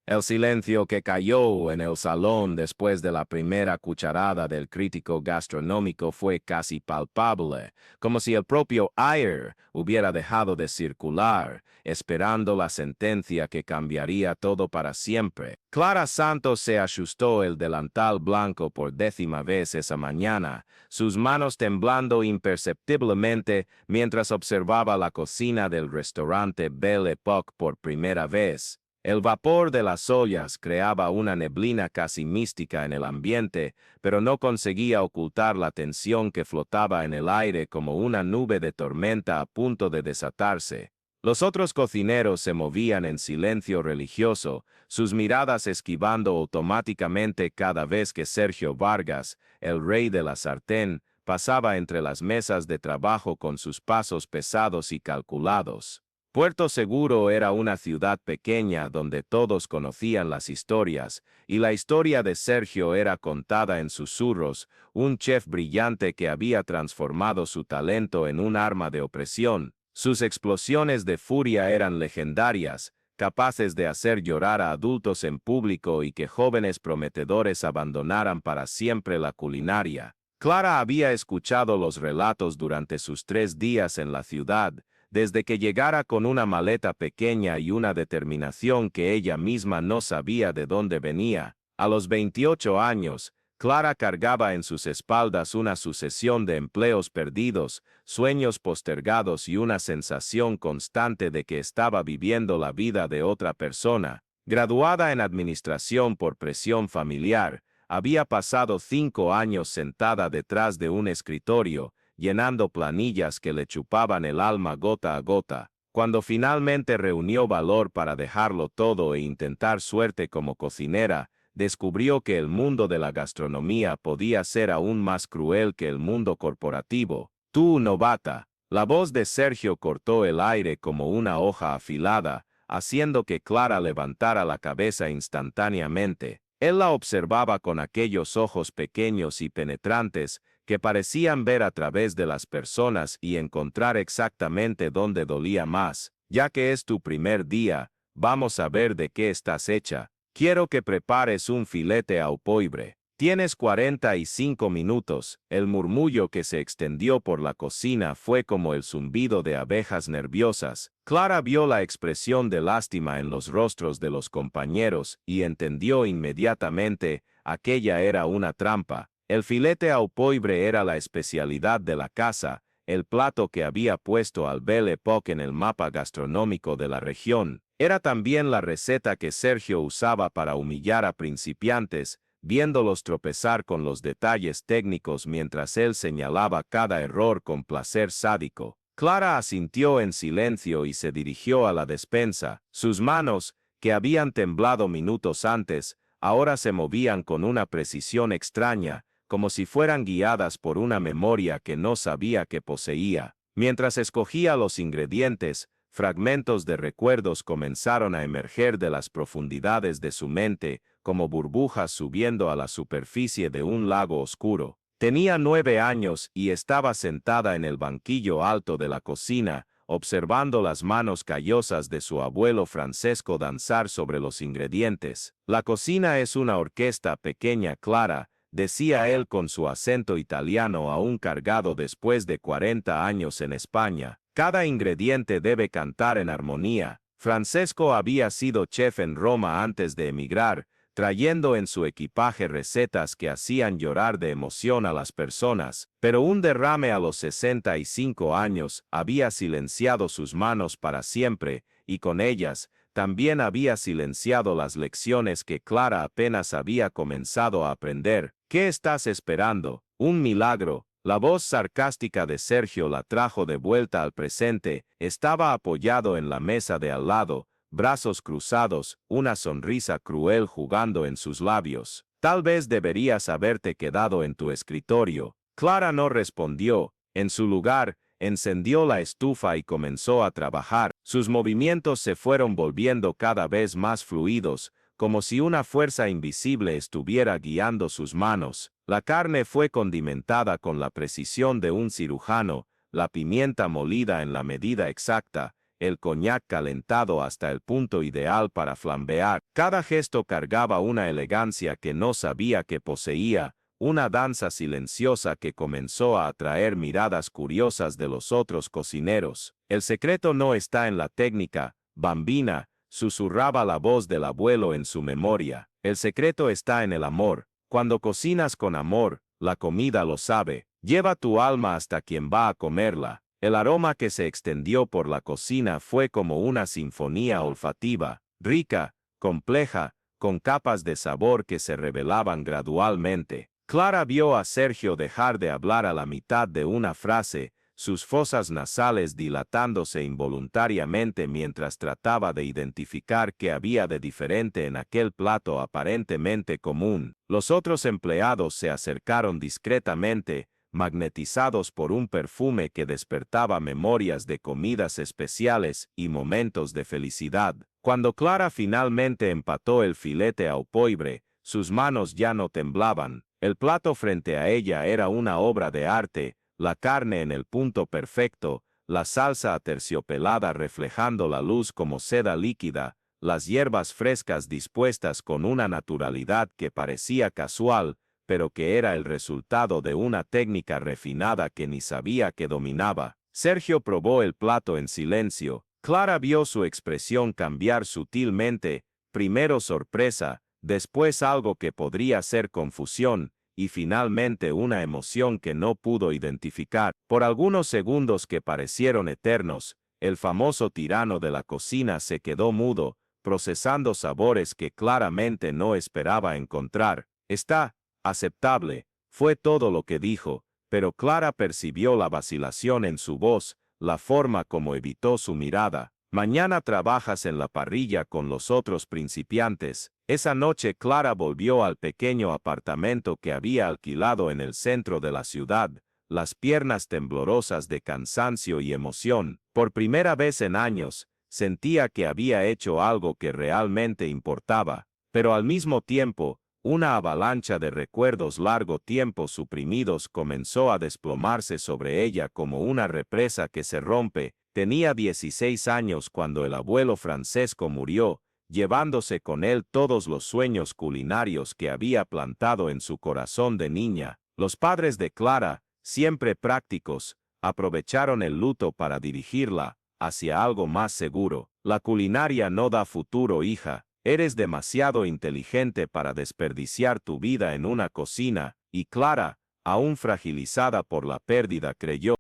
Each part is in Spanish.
El silencio que cayó en el salón después de la primera cucharada del crítico gastronómico fue casi palpable, como si el propio aire hubiera dejado de circular, esperando la sentencia que cambiaría todo para siempre. Clara Santos se ajustó el delantal blanco por 10ª vez esa mañana, sus manos temblando imperceptiblemente mientras observaba la cocina del restaurante Belle Époque por primera vez. El vapor de las ollas creaba una neblina casi mística en el ambiente, pero no conseguía ocultar la tensión que flotaba en el aire como una nube de tormenta a punto de desatarse. Los otros cocineros se movían en silencio religioso, sus miradas esquivando automáticamente cada vez que Sergio Vargas, el rey de la sartén, pasaba entre las mesas de trabajo con sus pasos pesados y calculados. Puerto Seguro era una ciudad pequeña donde todos conocían las historias, y la historia de Sergio era contada en susurros, un chef brillante que había transformado su talento en un arma de opresión. Sus explosiones de furia eran legendarias, capaces de hacer llorar a adultos en público y que jóvenes prometedores abandonaran para siempre la culinaria. Clara había escuchado los relatos durante sus 3 días en la ciudad, desde que llegara con una maleta pequeña y una determinación que ella misma no sabía de dónde venía. A los 28 años, Clara cargaba en sus espaldas una sucesión de empleos perdidos, sueños postergados y una sensación constante de que estaba viviendo la vida de otra persona. Graduada en administración por presión familiar, había pasado 5 años sentada detrás de un escritorio, llenando planillas que le chupaban el alma gota a gota. Cuando finalmente reunió valor para dejarlo todo e intentar suerte como cocinera, descubrió que el mundo de la gastronomía podía ser aún más cruel que el mundo corporativo. Tú, novata. La voz de Sergio cortó el aire como una hoja afilada, haciendo que Clara levantara la cabeza instantáneamente. Él la observaba con aquellos ojos pequeños y penetrantes, que parecían ver a través de las personas y encontrar exactamente dónde dolía más. Ya que es tu primer día, vamos a ver de qué estás hecha. Quiero que prepares un filete au poivre. Tienes 45 minutos. El murmullo que se extendió por la cocina fue como el zumbido de abejas nerviosas. Clara vio la expresión de lástima en los rostros de los compañeros y entendió inmediatamente, aquella era una trampa. El filete au poivre era la especialidad de la casa, el plato que había puesto al Belle Époque en el mapa gastronómico de la región. Era también la receta que Sergio usaba para humillar a principiantes, viéndolos tropezar con los detalles técnicos mientras él señalaba cada error con placer sádico. Clara asintió en silencio y se dirigió a la despensa. Sus manos, que habían temblado minutos antes, ahora se movían con una precisión extraña, como si fueran guiadas por una memoria que no sabía que poseía. Mientras escogía los ingredientes, fragmentos de recuerdos comenzaron a emerger de las profundidades de su mente, como burbujas subiendo a la superficie de un lago oscuro. Tenía 9 años y estaba sentada en el banquillo alto de la cocina, observando las manos callosas de su abuelo Francesco danzar sobre los ingredientes. La cocina es una orquesta pequeña, Clara, decía él con su acento italiano aún cargado después de 40 años en España. Cada ingrediente debe cantar en armonía. Francesco había sido chef en Roma antes de emigrar, trayendo en su equipaje recetas que hacían llorar de emoción a las personas, pero un derrame a los 65 años había silenciado sus manos para siempre, y con ellas, también había silenciado las lecciones que Clara apenas había comenzado a aprender. ¿Qué estás esperando? ¿Un milagro? La voz sarcástica de Sergio la trajo de vuelta al presente. Estaba apoyado en la mesa de al lado, brazos cruzados, una sonrisa cruel jugando en sus labios. Tal vez deberías haberte quedado en tu escritorio. Clara no respondió. En su lugar, encendió la estufa y comenzó a trabajar. Sus movimientos se fueron volviendo cada vez más fluidos, como si una fuerza invisible estuviera guiando sus manos. La carne fue condimentada con la precisión de un cirujano, la pimienta molida en la medida exacta, el coñac calentado hasta el punto ideal para flambear. Cada gesto cargaba una elegancia que no sabía que poseía, una danza silenciosa que comenzó a atraer miradas curiosas de los otros cocineros. El secreto no está en la técnica, bambina, susurraba la voz del abuelo en su memoria. El secreto está en el amor. Cuando cocinas con amor, la comida lo sabe. Lleva tu alma hasta quien va a comerla. El aroma que se extendió por la cocina fue como una sinfonía olfativa, rica, compleja, con capas de sabor que se revelaban gradualmente. Clara vio a Sergio dejar de hablar a la mitad de una frase, sus fosas nasales dilatándose involuntariamente mientras trataba de identificar qué había de diferente en aquel plato aparentemente común. Los otros empleados se acercaron discretamente, magnetizados por un perfume que despertaba memorias de comidas especiales y momentos de felicidad. Cuando Clara finalmente empató el filete au poivre, sus manos ya no temblaban. El plato frente a ella era una obra de arte, la carne en el punto perfecto, la salsa aterciopelada reflejando la luz como seda líquida, las hierbas frescas dispuestas con una naturalidad que parecía casual, pero que era el resultado de una técnica refinada que ni sabía que dominaba. Sergio probó el plato en silencio. Clara vio su expresión cambiar sutilmente, primero sorpresa, después algo que podría ser confusión, y finalmente una emoción que no pudo identificar. Por algunos segundos que parecieron eternos, el famoso tirano de la cocina se quedó mudo, procesando sabores que claramente no esperaba encontrar. Está aceptable, fue todo lo que dijo, pero Clara percibió la vacilación en su voz, la forma como evitó su mirada. Mañana trabajas en la parrilla con los otros principiantes. Esa noche Clara volvió al pequeño apartamento que había alquilado en el centro de la ciudad, las piernas temblorosas de cansancio y emoción. Por primera vez en años, sentía que había hecho algo que realmente importaba, pero al mismo tiempo, una avalancha de recuerdos largo tiempo suprimidos comenzó a desplomarse sobre ella como una represa que se rompe. Tenía 16 años cuando el abuelo Francesco murió, llevándose con él todos los sueños culinarios que había plantado en su corazón de niña. Los padres de Clara, siempre prácticos, aprovecharon el luto para dirigirla hacia algo más seguro. La culinaria no da futuro, hija. Eres demasiado inteligente para desperdiciar tu vida en una cocina, y Clara, aún fragilizada por la pérdida,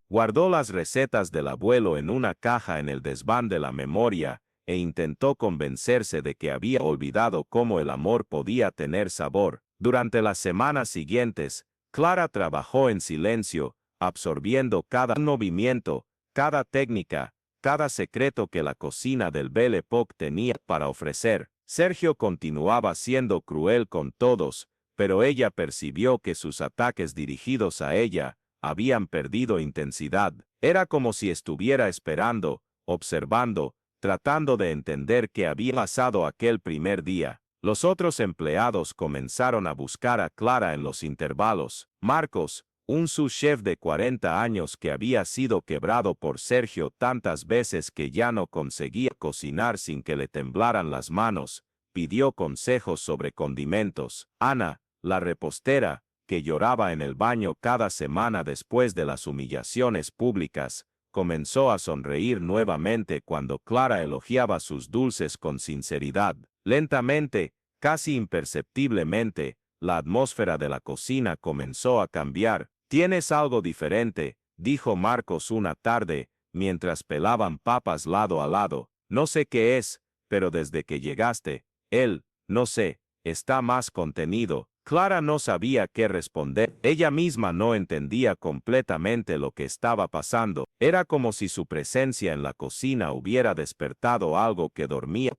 guardó las recetas del abuelo en una caja en el desván de la memoria, e intentó convencerse de que había olvidado cómo el amor podía tener sabor. Durante las semanas siguientes, Clara trabajó en silencio, absorbiendo cada movimiento, cada técnica, cada secreto que la cocina del Belle Époque tenía para ofrecer. Sergio continuaba siendo cruel con todos, pero ella percibió que sus ataques dirigidos a ella habían perdido intensidad. Era como si estuviera esperando, observando, tratando de entender qué había pasado aquel primer día. Los otros empleados comenzaron a buscar a Clara en los intervalos. Marcos, un sous-chef de 40 años que había sido quebrado por Sergio tantas veces que ya no conseguía cocinar sin que le temblaran las manos, pidió consejos sobre condimentos. Ana, la repostera, que lloraba en el baño cada semana después de las humillaciones públicas, comenzó a sonreír nuevamente cuando Clara elogiaba sus dulces con sinceridad. Lentamente, casi imperceptiblemente, la atmósfera de la cocina comenzó a cambiar. «Tienes algo diferente», dijo Marcos una tarde, mientras pelaban papas lado a lado. «No sé qué es, pero desde que llegaste, no sé, está más contenido». Clara no sabía qué responder. Ella misma no entendía completamente lo que estaba pasando. Era como si su presencia en la cocina hubiera despertado algo que dormía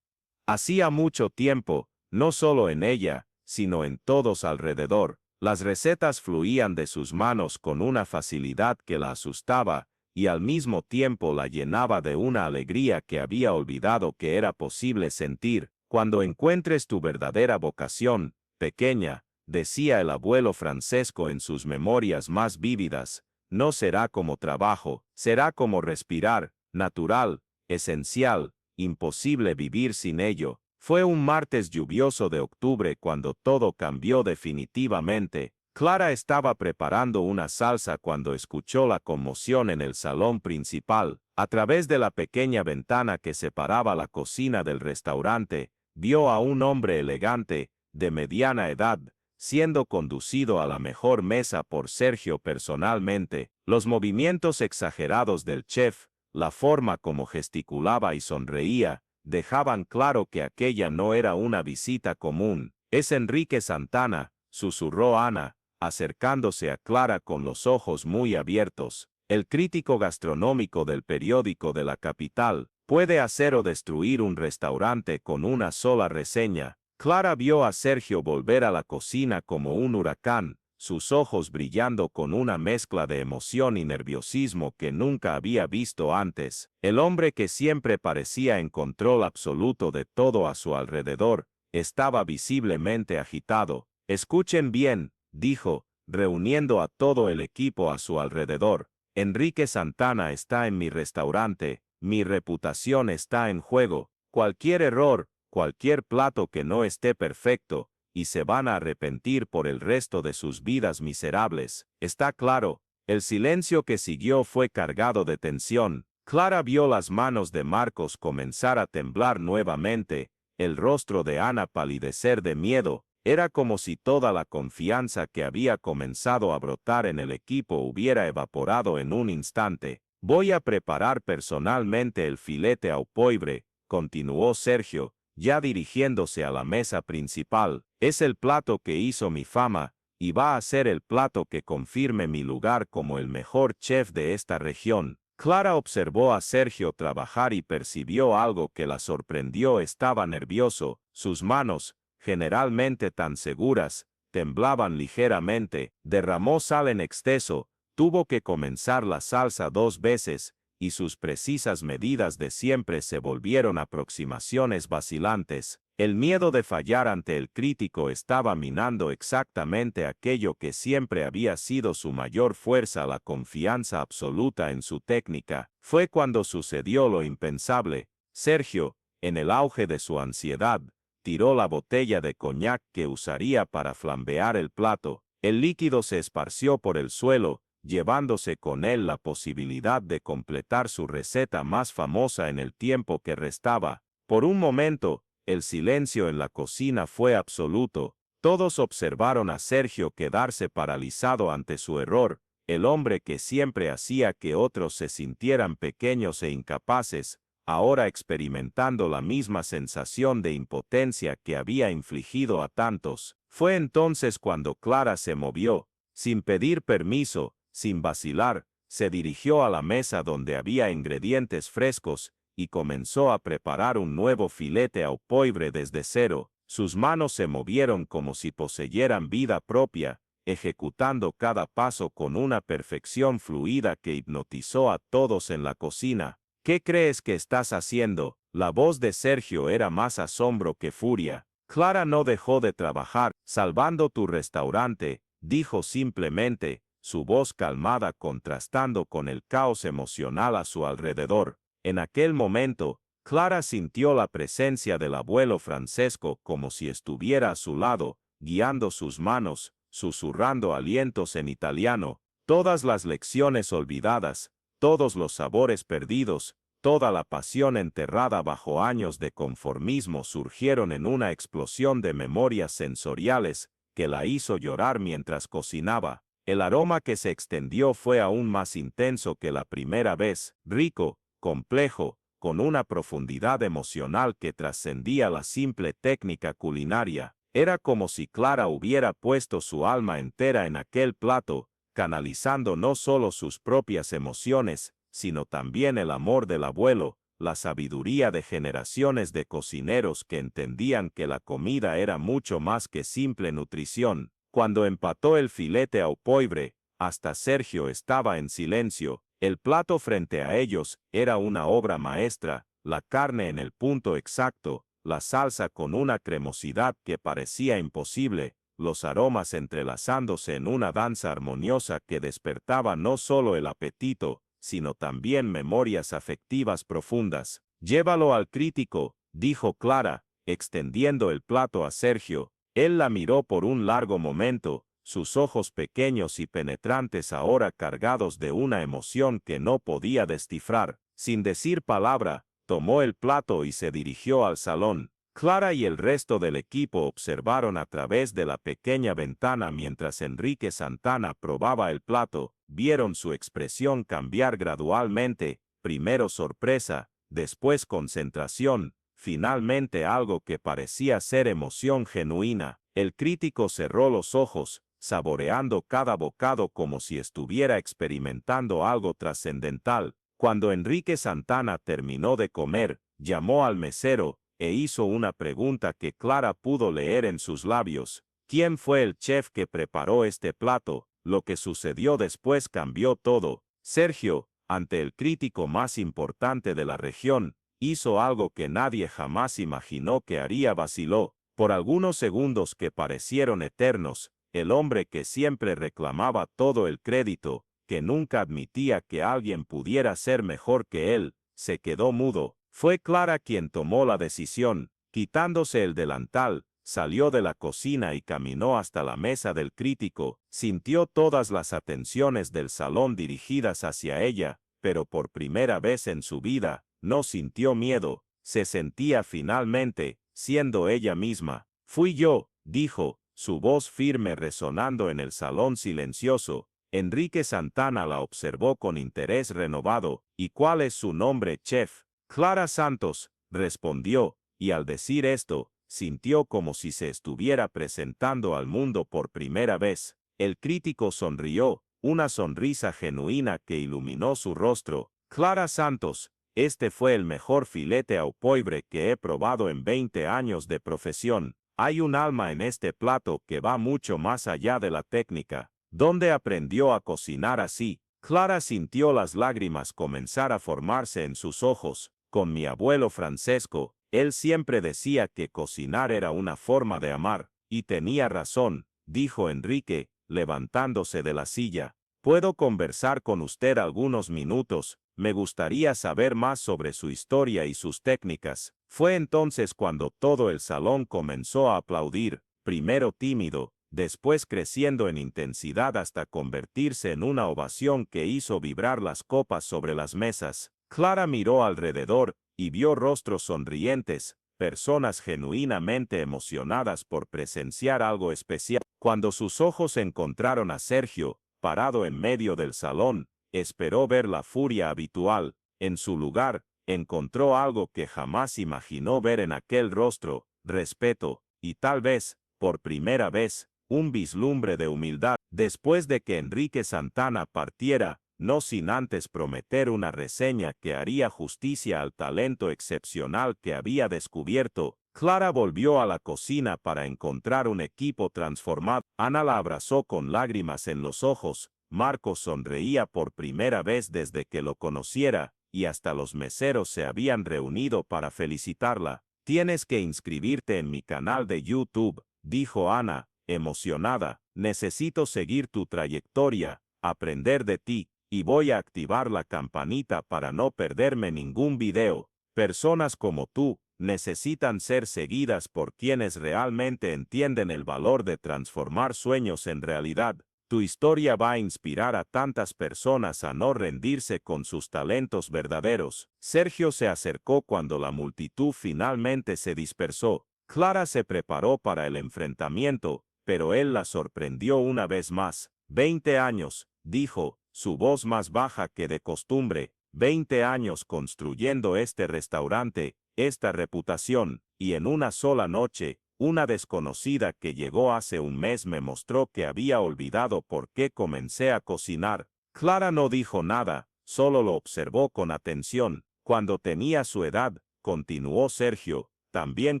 hacía mucho tiempo, no solo en ella, sino en todos alrededor. Las recetas fluían de sus manos con una facilidad que la asustaba, y al mismo tiempo la llenaba de una alegría que había olvidado que era posible sentir. «Cuando encuentres tu verdadera vocación, pequeña», decía el abuelo Francesco en sus memorias más vívidas, «no será como trabajo, será como respirar, natural, esencial, imposible vivir sin ello. Fue un martes lluvioso de octubre cuando todo cambió definitivamente. Clara estaba preparando una salsa cuando escuchó la conmoción en el salón principal. A través de la pequeña ventana que separaba la cocina del restaurante, vio a un hombre elegante, de mediana edad, siendo conducido a la mejor mesa por Sergio personalmente. Los movimientos exagerados del chef, la forma como gesticulaba y sonreía, dejaban claro que aquella no era una visita común. «Es Enrique Santana», susurró Ana, acercándose a Clara con los ojos muy abiertos. «El crítico gastronómico del periódico de la capital puede hacer o destruir un restaurante con una sola reseña». Clara vio a Sergio volver a la cocina como un huracán, sus ojos brillando con una mezcla de emoción y nerviosismo que nunca había visto antes. El hombre que siempre parecía en control absoluto de todo a su alrededor, estaba visiblemente agitado. «Escuchen bien», dijo, reuniendo a todo el equipo a su alrededor. «Enrique Santana está en mi restaurante, mi reputación está en juego. Cualquier error, cualquier plato que no esté perfecto, y se van a arrepentir por el resto de sus vidas miserables. ¿Está claro?». El silencio que siguió fue cargado de tensión. Clara vio las manos de Marcos comenzar a temblar nuevamente, el rostro de Ana palidecer de miedo. Era como si toda la confianza que había comenzado a brotar en el equipo hubiera evaporado en un instante. «Voy a preparar personalmente el filete au poivre», continuó Sergio, ya dirigiéndose a la mesa principal. «Es el plato que hizo mi fama, y va a ser el plato que confirme mi lugar como el mejor chef de esta región». Clara observó a Sergio trabajar y percibió algo que la sorprendió. Estaba nervioso, sus manos, generalmente tan seguras, temblaban ligeramente. Derramó sal en exceso, tuvo que comenzar la salsa 2 veces, y sus precisas medidas de siempre se volvieron aproximaciones vacilantes. El miedo de fallar ante el crítico estaba minando exactamente aquello que siempre había sido su mayor fuerza, la confianza absoluta en su técnica. Fue cuando sucedió lo impensable. Sergio, en el auge de su ansiedad, tiró la botella de coñac que usaría para flambear el plato. El líquido se esparció por el suelo, llevándose con él la posibilidad de completar su receta más famosa en el tiempo que restaba. Por un momento, el silencio en la cocina fue absoluto. Todos observaron a Sergio quedarse paralizado ante su error, el hombre que siempre hacía que otros se sintieran pequeños e incapaces, ahora experimentando la misma sensación de impotencia que había infligido a tantos. Fue entonces cuando Clara se movió, sin pedir permiso, sin vacilar, se dirigió a la mesa donde había ingredientes frescos, y comenzó a preparar un nuevo filete au poivre desde cero. Sus manos se movieron como si poseyeran vida propia, ejecutando cada paso con una perfección fluida que hipnotizó a todos en la cocina. «¿Qué crees que estás haciendo?». La voz de Sergio era más asombro que furia. «Clara no dejó de trabajar, salvando tu restaurante», dijo simplemente, su voz calmada contrastando con el caos emocional a su alrededor. En aquel momento, Clara sintió la presencia del abuelo Francesco como si estuviera a su lado, guiando sus manos, susurrando alientos en italiano. Todas las lecciones olvidadas, todos los sabores perdidos, toda la pasión enterrada bajo años de conformismo surgieron en una explosión de memorias sensoriales que la hizo llorar mientras cocinaba. El aroma que se extendió fue aún más intenso que la primera vez, rico, complejo, con una profundidad emocional que trascendía la simple técnica culinaria. Era como si Clara hubiera puesto su alma entera en aquel plato, canalizando no solo sus propias emociones, sino también el amor del abuelo, la sabiduría de generaciones de cocineros que entendían que la comida era mucho más que simple nutrición. Cuando empató el filete au poivre, hasta Sergio estaba en silencio. El plato frente a ellos era una obra maestra, la carne en el punto exacto, la salsa con una cremosidad que parecía imposible, los aromas entrelazándose en una danza armoniosa que despertaba no solo el apetito, sino también memorias afectivas profundas. Llévalo al crítico, dijo Clara, extendiendo el plato a Sergio. Él la miró por un largo momento, sus ojos pequeños y penetrantes ahora cargados de una emoción que no podía descifrar. Sin decir palabra, tomó el plato y se dirigió al salón. Clara y el resto del equipo observaron a través de la pequeña ventana mientras Enrique Santana probaba el plato. Vieron su expresión cambiar gradualmente, primero sorpresa, después concentración, finalmente algo que parecía ser emoción genuina. El crítico cerró los ojos, saboreando cada bocado como si estuviera experimentando algo trascendental. Cuando Enrique Santana terminó de comer, llamó al mesero e hizo una pregunta que Clara pudo leer en sus labios. ¿Quién fue el chef que preparó este plato? Lo que sucedió después cambió todo. Sergio, ante el crítico más importante de la región, hizo algo que nadie jamás imaginó que haría. Vaciló. Por algunos segundos que parecieron eternos, el hombre que siempre reclamaba todo el crédito, que nunca admitía que alguien pudiera ser mejor que él, se quedó mudo. Fue Clara quien tomó la decisión. Quitándose el delantal, salió de la cocina y caminó hasta la mesa del crítico. Sintió todas las atenciones del salón dirigidas hacia ella, pero por primera vez en su vida, no sintió miedo. Se sentía finalmente, siendo ella misma. Fui yo, dijo, su voz firme resonando en el salón silencioso. Enrique Santana la observó con interés renovado. ¿Y cuál es su nombre, chef? Clara Santos, respondió, y al decir esto, sintió como si se estuviera presentando al mundo por primera vez. El crítico sonrió, una sonrisa genuina que iluminó su rostro. Clara Santos, este fue el mejor filete au poivre que he probado en 20 años de profesión. Hay un alma en este plato que va mucho más allá de la técnica. ¿Dónde aprendió a cocinar así? Clara sintió las lágrimas comenzar a formarse en sus ojos. Con mi abuelo Francesco, él siempre decía que cocinar era una forma de amar, y tenía razón, dijo Enrique, levantándose de la silla. ¿Puedo conversar con usted algunos minutos? Me gustaría saber más sobre su historia y sus técnicas. Fue entonces cuando todo el salón comenzó a aplaudir, primero tímido, después creciendo en intensidad hasta convertirse en una ovación que hizo vibrar las copas sobre las mesas. Clara miró alrededor y vio rostros sonrientes, personas genuinamente emocionadas por presenciar algo especial. Cuando sus ojos encontraron a Sergio, parado en medio del salón, esperó ver la furia habitual. En su lugar, encontró algo que jamás imaginó ver en aquel rostro: respeto, y tal vez, por primera vez, un vislumbre de humildad. Después de que Enrique Santana partiera, no sin antes prometer una reseña que haría justicia al talento excepcional que había descubierto, Clara volvió a la cocina para encontrar un equipo transformado. Ana la abrazó con lágrimas en los ojos. Marcos sonreía por primera vez desde que lo conociera, y hasta los meseros se habían reunido para felicitarla. Tienes que inscribirte en mi canal de YouTube, dijo Ana, emocionada. Necesito seguir tu trayectoria, aprender de ti, y voy a activar la campanita para no perderme ningún video. Personas como tú necesitan ser seguidas por quienes realmente entienden el valor de transformar sueños en realidad. Tu historia va a inspirar a tantas personas a no rendirse con sus talentos verdaderos. Sergio se acercó cuando la multitud finalmente se dispersó. Clara se preparó para el enfrentamiento, pero él la sorprendió una vez más. 20 años, dijo, su voz más baja que de costumbre. 20 años construyendo este restaurante, esta reputación, y en una sola noche, una desconocida que llegó hace un mes me mostró que había olvidado por qué comencé a cocinar. Clara no dijo nada, solo lo observó con atención. Cuando tenía su edad, continuó Sergio, también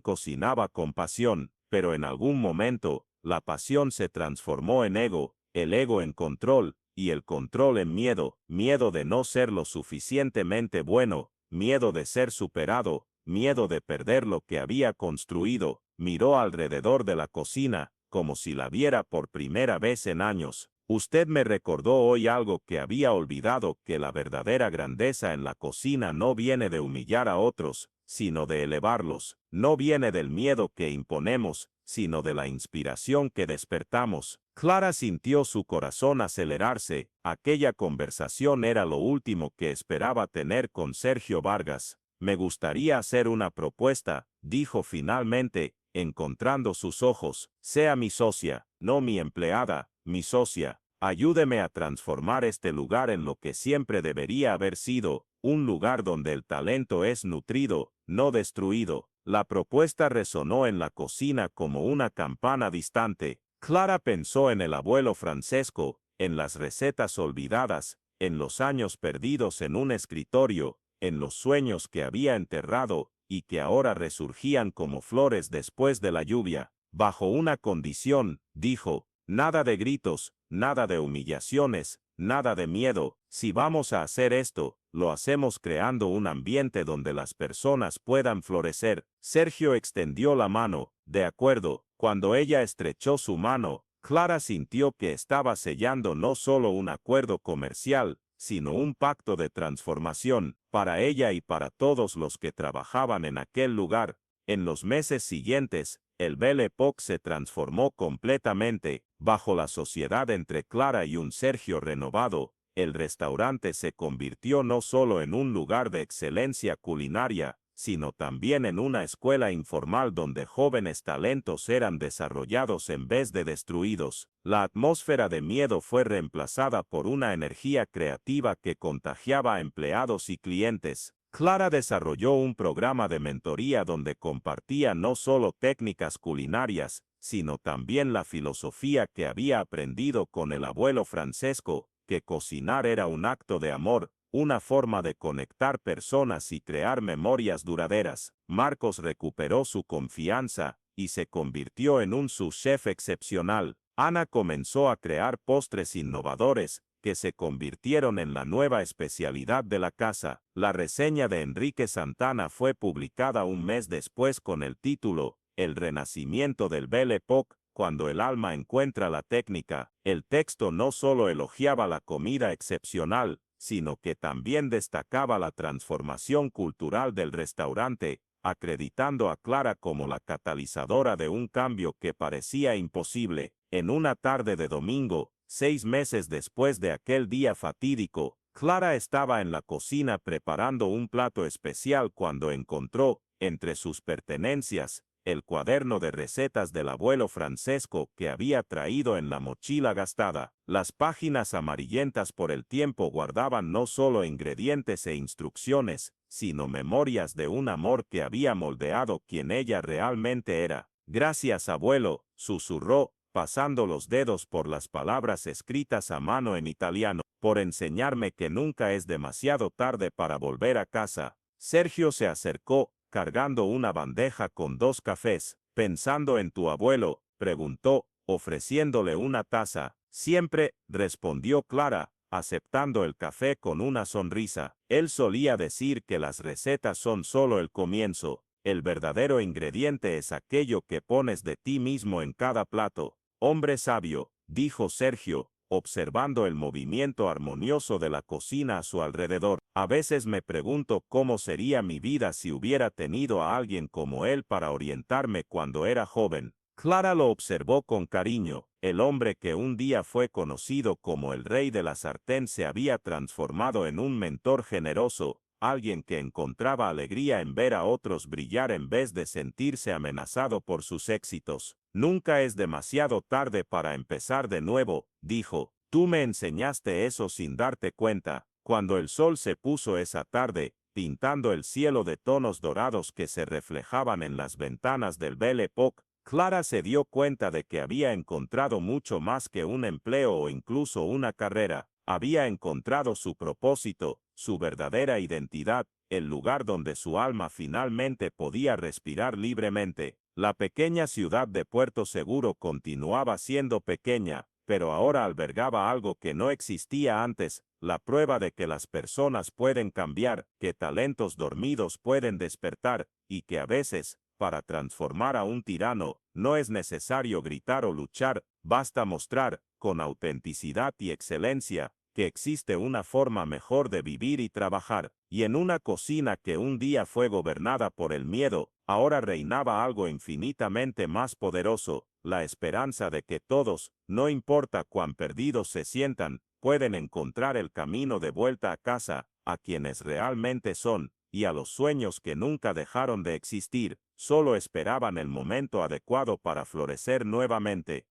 cocinaba con pasión, pero en algún momento, la pasión se transformó en ego, el ego en control, y el control en miedo, miedo de no ser lo suficientemente bueno, miedo de ser superado, miedo de perder lo que había construido. Miró alrededor de la cocina, como si la viera por primera vez en años. Usted me recordó hoy algo que había olvidado, que la verdadera grandeza en la cocina no viene de humillar a otros, sino de elevarlos. No viene del miedo que imponemos, sino de la inspiración que despertamos. Clara sintió su corazón acelerarse. Aquella conversación era lo último que esperaba tener con Sergio Vargas. Me gustaría hacer una propuesta, dijo finalmente, encontrando sus ojos. Sea mi socia, no mi empleada, mi socia. Ayúdeme a transformar este lugar en lo que siempre debería haber sido, un lugar donde el talento es nutrido, no destruido. La propuesta resonó en la cocina como una campana distante. Clara pensó en el abuelo Francesco, en las recetas olvidadas, en los años perdidos en un escritorio, en los sueños que había enterrado y que ahora resurgían como flores después de la lluvia. Bajo una condición, dijo, nada de gritos, nada de humillaciones, nada de miedo. Si vamos a hacer esto, lo hacemos creando un ambiente donde las personas puedan florecer. Sergio extendió la mano. De acuerdo. Cuando ella estrechó su mano, Clara sintió que estaba sellando no solo un acuerdo comercial, sino un pacto de transformación, para ella y para todos los que trabajaban en aquel lugar. En los meses siguientes, el Belle Époque se transformó completamente. Bajo la sociedad entre Clara y un Sergio renovado, el restaurante se convirtió no solo en un lugar de excelencia culinaria, sino también en una escuela informal donde jóvenes talentos eran desarrollados en vez de destruidos. La atmósfera de miedo fue reemplazada por una energía creativa que contagiaba a empleados y clientes. Clara desarrolló un programa de mentoría donde compartía no solo técnicas culinarias, sino también la filosofía que había aprendido con el abuelo Francesco, que cocinar era un acto de amor, una forma de conectar personas y crear memorias duraderas. Marcos recuperó su confianza y se convirtió en un sous-chef excepcional. Ana comenzó a crear postres innovadores, que se convirtieron en la nueva especialidad de la casa. La reseña de Enrique Santana fue publicada un mes después con el título El renacimiento del Belle Époque, cuando el alma encuentra la técnica. El texto no solo elogiaba la comida excepcional, sino que también destacaba la transformación cultural del restaurante, acreditando a Clara como la catalizadora de un cambio que parecía imposible. En una tarde de domingo, 6 meses después de aquel día fatídico, Clara estaba en la cocina preparando un plato especial cuando encontró, entre sus pertenencias, el cuaderno de recetas del abuelo Francesco que había traído en la mochila gastada. Las páginas amarillentas por el tiempo guardaban no solo ingredientes e instrucciones, sino memorias de un amor que había moldeado quien ella realmente era. Gracias, abuelo, susurró, pasando los dedos por las palabras escritas a mano en italiano, por enseñarme que nunca es demasiado tarde para volver a casa. Sergio se acercó, cargando una bandeja con 2 cafés. Pensando en tu abuelo, preguntó, ofreciéndole una taza. Siempre, respondió Clara, aceptando el café con una sonrisa. Él solía decir que las recetas son solo el comienzo. El verdadero ingrediente es aquello que pones de ti mismo en cada plato. Hombre sabio, dijo Sergio, observando el movimiento armonioso de la cocina a su alrededor. A veces me pregunto cómo sería mi vida si hubiera tenido a alguien como él para orientarme cuando era joven. Clara lo observó con cariño. El hombre que un día fue conocido como el rey de la sartén se había transformado en un mentor generoso, alguien que encontraba alegría en ver a otros brillar en vez de sentirse amenazado por sus éxitos. Nunca es demasiado tarde para empezar de nuevo, dijo. Tú me enseñaste eso sin darte cuenta. Cuando el sol se puso esa tarde, pintando el cielo de tonos dorados que se reflejaban en las ventanas del Belle Époque, Clara se dio cuenta de que había encontrado mucho más que un empleo o incluso una carrera. Había encontrado su propósito, su verdadera identidad, el lugar donde su alma finalmente podía respirar libremente. La pequeña ciudad de Puerto Seguro continuaba siendo pequeña, pero ahora albergaba algo que no existía antes, la prueba de que las personas pueden cambiar, que talentos dormidos pueden despertar, y que a veces, para transformar a un tirano, no es necesario gritar o luchar, basta mostrar. con autenticidad y excelencia, que existe una forma mejor de vivir y trabajar, y en una cocina que un día fue gobernada por el miedo, ahora reinaba algo infinitamente más poderoso, la esperanza de que todos, no importa cuán perdidos se sientan, pueden encontrar el camino de vuelta a casa, a quienes realmente son, y a los sueños que nunca dejaron de existir, solo esperaban el momento adecuado para florecer nuevamente.